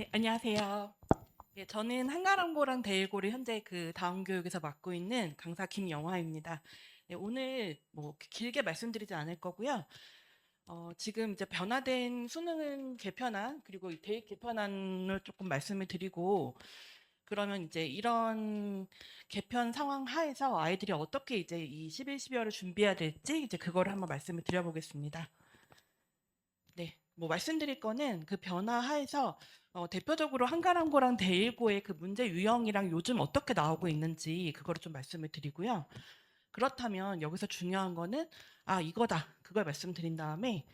네, 안녕하세요. 예, 저는 한가람고랑 대일고를 현재 그 다음교육에서 맡고 있는 강사 김영화입니다. 네, 오늘 뭐 길게 말씀드리지 않을 거고요. 지금 이제 변화된 수능 개편안 그리고 이 대입 개편안을 조금 말씀을 드리고 그러면 이제 이런 개편 상황 하에서 아이들이 어떻게 이제 이 11, 12월을 준비해야 될지 이제 그거를 한번 말씀을 드려보겠습니다. 네, 뭐 말씀드릴 거는 그 변화 하에서 대표적으로 한가람고랑 대일고의 그 문제 유형이랑 요즘 어떻게 나오고 있는지 그거를 좀 말씀을 드리고요. 그렇다면 여기서 중요한 거는 이거다 그걸 말씀드린 다음에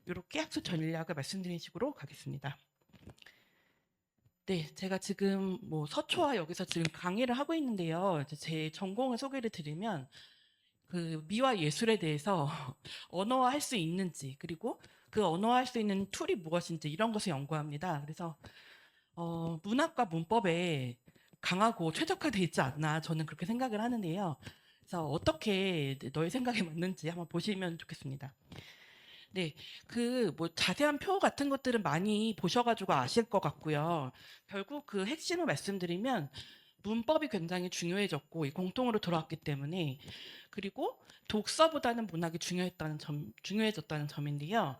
이렇게 학습 전략을 말씀드린 식으로 가겠습니다. 네, 제가 지금 뭐 서초와 여기서 지금 강의를 하고 있는데요. 이제 제 전공을 소개를 드리면 그 미와 예술에 대해서 언어화할 수 있는지 그리고 그 언어화할 수 있는 툴이 무엇인지 이런 것을 연구합니다. 그래서 문학과 문법에 강하고 최적화되어 있지 않나 저는 그렇게 생각을 하는데요. 그래서 어떻게 너의 생각에 맞는지 한번 보시면 좋겠습니다. 네, 그 뭐 자세한 표 같은 것들은 많이 보셔가지고 아실 것 같고요. 결국 그 핵심을 말씀드리면 문법이 굉장히 중요해졌고 이 공통으로 들어왔기 때문에 그리고 독서보다는 문학이 중요해졌다는 점인데요.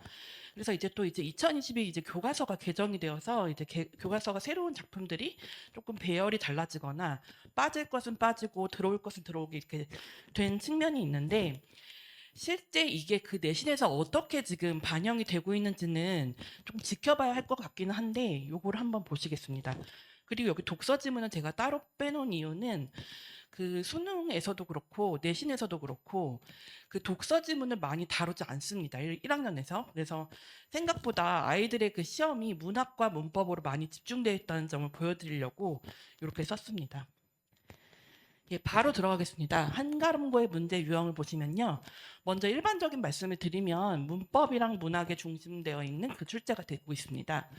그래서 이제 또 이제 2022 이제 교과서가 개정이 되어서 이제 교과서가 새로운 작품들이 조금 배열이 달라지거나 빠질 것은 빠지고 들어올 것은 들어오게 이렇게 된 측면이 있는데 실제 이게 그 내신에서 어떻게 지금 반영이 되고 있는지는 좀 지켜봐야 할 것 같기는 한데 요거를 한번 보시겠습니다. 그리고 여기 독서 지문은 제가 따로 빼놓은 이유는 그 수능에서도 그렇고 내신에서도 그렇고 그 독서 지문을 많이 다루지 않습니다. 1학년에서. 그래서 생각보다 아이들의 그 시험이 문학과 문법으로 많이 집중되어 있다는 점을 보여드리려고 이렇게 썼습니다. 예, 바로 들어가겠습니다. 한가름고의 문제 유형을 보시면요. 먼저 일반적인 말씀을 드리면 문법이랑 문학에 중심되어 있는 그 출제가 되고 있습니다.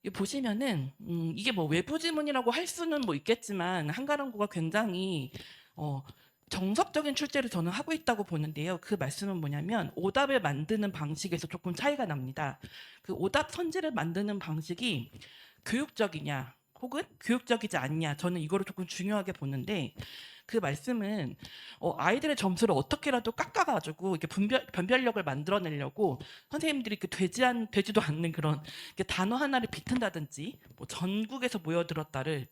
이 보시면은 이게 뭐 외부 지문이라고 할 수는 뭐 있겠지만 한가람고가 굉장히 어, 정석적인 출제를 저는 하고 있다고 보는데요. 그 말씀은 뭐냐면 오답을 만드는 방식에서 조금 차이가 납니다. 그 오답 선지를 만드는 방식이 교육적이냐 혹은 교육적이지 않냐 저는 이거를 조금 중요하게 보는데 그 말씀은 아이들의 점수를 어떻게라도 깎아가지고 이렇게 변별력을 만들어내려고 선생님들이 되지도 않는 그런 단어 하나를 비튼다든지 뭐 전국에서 모여들었다를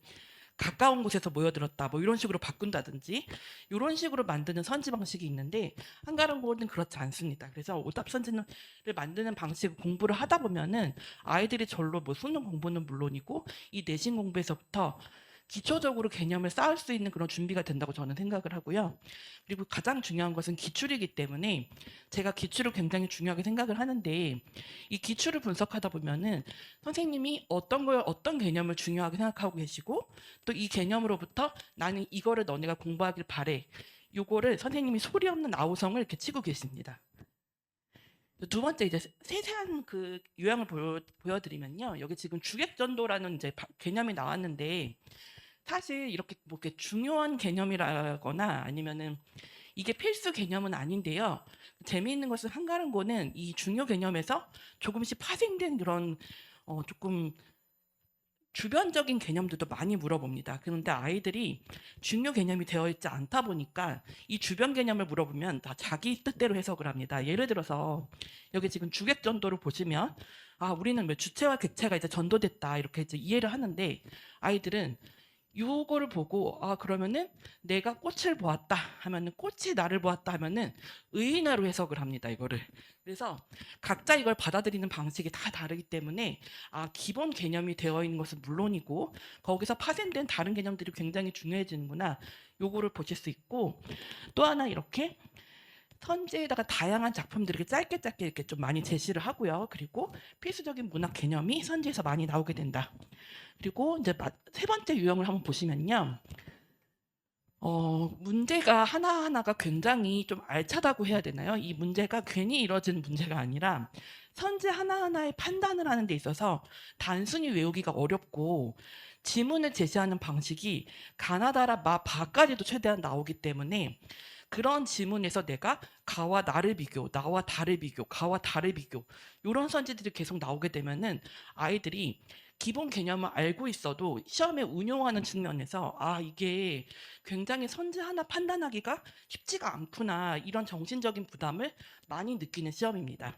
가까운 곳에서 모여들었다 뭐 이런 식으로 바꾼다든지 이런 식으로 만드는 선지 방식이 있는데 한가람고는 그렇지 않습니다. 그래서 오답 선지를 만드는 방식 공부를 하다 보면은 아이들이 절로 뭐 수능 공부는 물론이고 이 내신 공부에서부터 기초적으로 개념을 쌓을 수 있는 그런 준비가 된다고 저는 생각을 하고요. 그리고 가장 중요한 것은 기출이기 때문에 제가 기출을 굉장히 중요하게 생각을 하는데 이 기출을 분석하다 보면은 선생님이 어떤 개념을 중요하게 생각하고 계시고 또 이 개념으로부터 나는 이거를 너네가 공부하길 바래. 요거를 선생님이 소리 없는 아우성을 이렇게 치고 계십니다. 두 번째 이제 세세한 그 요약을 보여드리면요. 여기 지금 주객전도라는 이제 개념이 나왔는데 사실 이렇게 뭐 이렇게 중요한 개념이라거나 아니면은 이게 필수 개념은 아닌데요. 재미있는 것은 한가름고는 이 중요 개념에서 조금씩 파생된 그런 조금 주변적인 개념들도 많이 물어봅니다. 그런데 아이들이 중요 개념이 되어 있지 않다 보니까 이 주변 개념을 물어보면 다 자기 뜻대로 해석을 합니다. 예를 들어서 여기 지금 주객 전도를 보시면 우리는 왜 주체와 객체가 이제 전도됐다 이렇게 이제 이해를 하는데 아이들은 요거를 보고 그러면은 내가 꽃을 보았다 하면은 꽃이 나를 보았다 하면은 의인화로 해석을 합니다 이거를. 그래서 각자 이걸 받아들이는 방식이 다 다르기 때문에 기본 개념이 되어 있는 것은 물론이고 거기서 파생된 다른 개념들이 굉장히 중요해지는구나 요거를 보실 수 있고 또 하나 이렇게 선지에다가 다양한 작품들을 이렇게 짧게 짧게 이렇게 좀 많이 제시를 하고요. 그리고 필수적인 문학 개념이 선지에서 많이 나오게 된다. 그리고 이제 세 번째 유형을 한번 보시면요. 문제가 하나하나가 굉장히 좀 알차다고 해야 되나요? 이 문제가 괜히 이뤄진 문제가 아니라 선지 하나하나의 판단을 하는 데 있어서 단순히 외우기가 어렵고 지문을 제시하는 방식이 가나다라 바까지도 최대한 나오기 때문에 그런 지문에서 내가 가와 나를 비교, 나와 달을 비교, 가와 달을 비교 이런 선지들이 계속 나오게 되면은 아이들이 기본 개념을 알고 있어도 시험에 운용하는 측면에서 '아 이게 굉장히 선지 하나 판단하기가 쉽지가 않구나.' 이런 정신적인 부담을 많이 느끼는 시험입니다.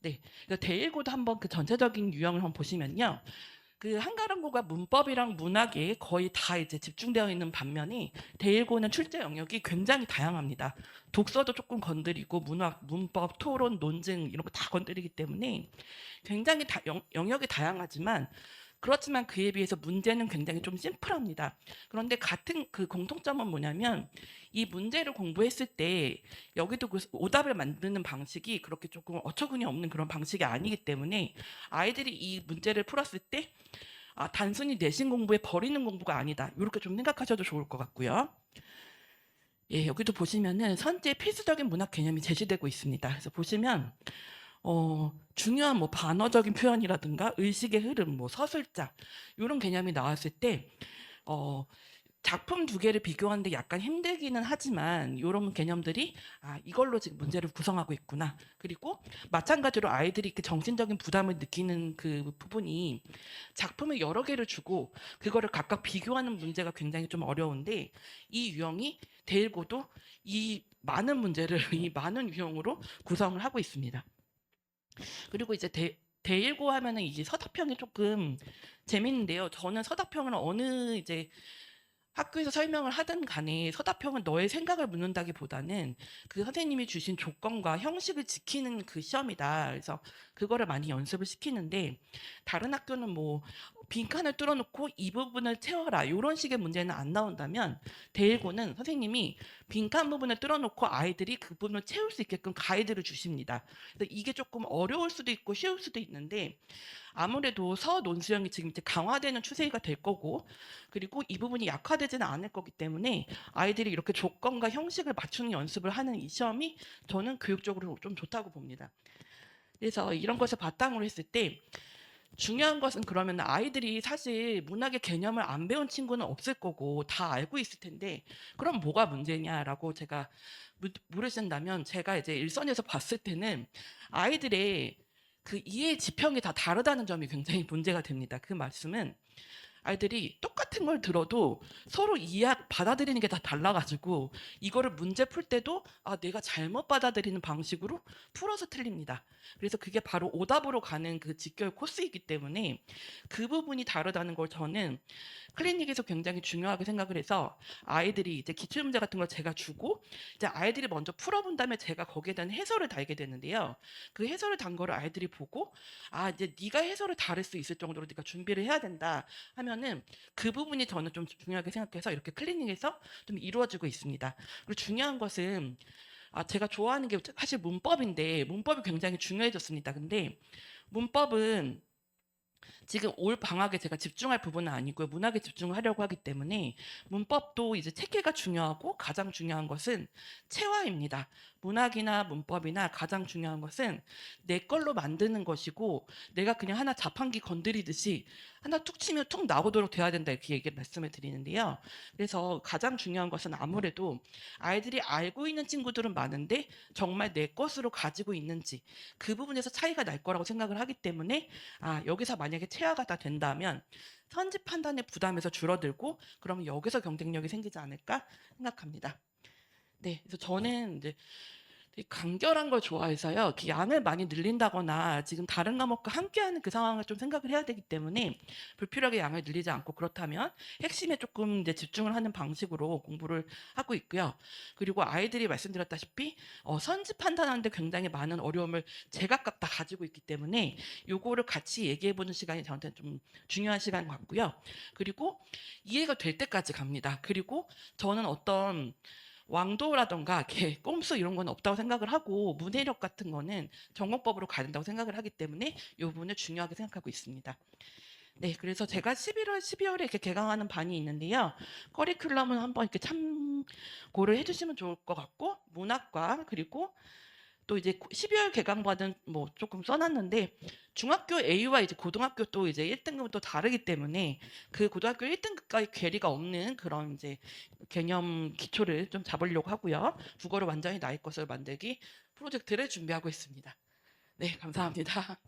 네. 그러니까 대1고도 한번 그 전체적인 유형을 한번 보시면요. 그 한가람고가 문법이랑 문학에 거의 다 이제 집중되어 있는 반면에 대1고는 출제 영역이 굉장히 다양합니다. 독서도 조금 건드리고 문학, 문법, 토론, 논증 이런 거 다 건드리기 때문에 굉장히 영역이 다양하지만 그렇지만 그에 비해서 문제는 굉장히 좀 심플합니다. 그런데 같은 그 공통점은 뭐냐면 이 문제를 공부했을 때 여기도 그 오답을 만드는 방식이 그렇게 조금 어처구니 없는 그런 방식이 아니기 때문에 아이들이 이 문제를 풀었을 때 단순히 내신 공부에 버리는 공부가 아니다. 이렇게 좀 생각하셔도 좋을 것 같고요. 예, 여기도 보시면은 선지의 필수적인 문학 개념이 제시되고 있습니다. 그래서 보시면 중요한 뭐 반어적인 표현이라든가 의식의 흐름, 뭐 서술자 이런 개념이 나왔을 때 작품 두 개를 비교하는데 약간 힘들기는 하지만 이런 개념들이 이걸로 지금 문제를 구성하고 있구나. 그리고 마찬가지로 아이들이 그 정신적인 부담을 느끼는 그 부분이 작품을 여러 개를 주고 그거를 각각 비교하는 문제가 굉장히 좀 어려운데 이 유형이 대1고도 이 많은 문제를 이 많은 유형으로 구성을 하고 있습니다. 그리고 이제 대1고 하면은 이제 서답형이 조금 재밌는데요. 저는 서답형을 어느 이제 학교에서 설명을 하든 간에 서답형은 너의 생각을 묻는다기보다는 그 선생님이 주신 조건과 형식을 지키는 그 시험이다. 그래서 그거를 많이 연습을 시키는데 다른 학교는 뭐 빈칸을 뚫어놓고 이 부분을 채워라 이런 식의 문제는 안 나온다면 대1고는 선생님이 빈칸 부분을 뚫어놓고 아이들이 그 부분을 채울 수 있게끔 가이드를 주십니다. 그래서 이게 조금 어려울 수도 있고 쉬울 수도 있는데 아무래도 서논수형이 지금 이제 강화되는 추세가 될 거고 그리고 이 부분이 약화되지는 않을 거기 때문에 아이들이 이렇게 조건과 형식을 맞추는 연습을 하는 이 시험이 저는 교육적으로 좀 좋다고 봅니다. 그래서 이런 것을 바탕으로 했을 때 중요한 것은 그러면 아이들이 사실 문학의 개념을 안 배운 친구는 없을 거고 다 알고 있을 텐데 그럼 뭐가 문제냐라고 제가 물으신다면 제가 이제 일선에서 봤을 때는 아이들의 그 이해 지평이 다 다르다는 점이 굉장히 문제가 됩니다. 그 말씀은 아이들이 똑같은 걸 들어도 서로 받아들이는 게 다 달라가지고 이거를 문제 풀 때도 내가 잘못 받아들이는 방식으로 풀어서 틀립니다. 그래서 그게 바로 오답으로 가는 그 직결 코스이기 때문에 그 부분이 다르다는 걸 저는 클리닉에서 굉장히 중요하게 생각을 해서 아이들이 이제 기출문제 같은 걸 제가 주고 이제 아이들이 먼저 풀어본 다음에 제가 거기에 대한 해설을 달게 되는데요. 그 해설을 단 거를 아이들이 보고 이제 네가 해설을 다를 수 있을 정도로 네가 준비를 해야 된다 하면은 그 부분이 저는 좀 중요하게 생각해서 이렇게 클리닉에서 좀 이루어지고 있습니다. 그리고 중요한 것은 제가 좋아하는 게 사실 문법인데 문법이 굉장히 중요해졌습니다. 근데 문법은 지금 올 방학에 제가 집중할 부분은 아니고요. 문학에 집중하려고 하기 때문에 문법도 이제 체계가 중요하고 가장 중요한 것은 체화입니다. 문학이나 문법이나 가장 중요한 것은 내 걸로 만드는 것이고 내가 그냥 하나 자판기 건드리듯이 하나 툭 치면 툭 나오도록 돼야 된다 이렇게 말씀을 드리는데요. 그래서 가장 중요한 것은 아무래도 아이들이 알고 있는 친구들은 많은데 정말 내 것으로 가지고 있는지 그 부분에서 차이가 날 거라고 생각을 하기 때문에 여기서 만약에 체화가 다 된다면 선지 판단의 부담에서 줄어들고 그러면 여기서 경쟁력이 생기지 않을까 생각합니다. 네, 그래서 저는 이제 되게 간결한 걸 좋아해서요. 이렇게 양을 많이 늘린다거나 지금 다른 과목과 함께하는 그 상황을 좀 생각을 해야 되기 때문에 불필요하게 양을 늘리지 않고 그렇다면 핵심에 조금 이제 집중을 하는 방식으로 공부를 하고 있고요. 그리고 아이들이 말씀드렸다시피 선지 판단하는데 굉장히 많은 어려움을 제각각 다 가지고 있기 때문에 요거를 같이 얘기해보는 시간이 저한테 좀 중요한 시간 같고요. 그리고 이해가 될 때까지 갑니다. 그리고 저는 어떤 왕도라던가 이렇게 꼼수 이런 건 없다고 생각을 하고 문해력 같은 거는 전공법으로 가야 된다고 생각을 하기 때문에 이 부분을 중요하게 생각하고 있습니다. 네, 그래서 제가 11월, 12월에 이렇게 개강하는 반이 있는데요. 커리큘럼은 한번 이렇게 참고를 해주시면 좋을 것 같고 문학과 그리고 또 이제 12월 개강반은 뭐 조금 써놨는데 중학교 A와 이제 고등학교 또 이제 1등급은 또 다르기 때문에 그 고등학교 1등급까지 괴리가 없는 그런 이제 개념 기초를 좀 잡으려고 하고요. 국어를 완전히 나의 것을 만들기 프로젝트를 준비하고 있습니다. 네, 감사합니다.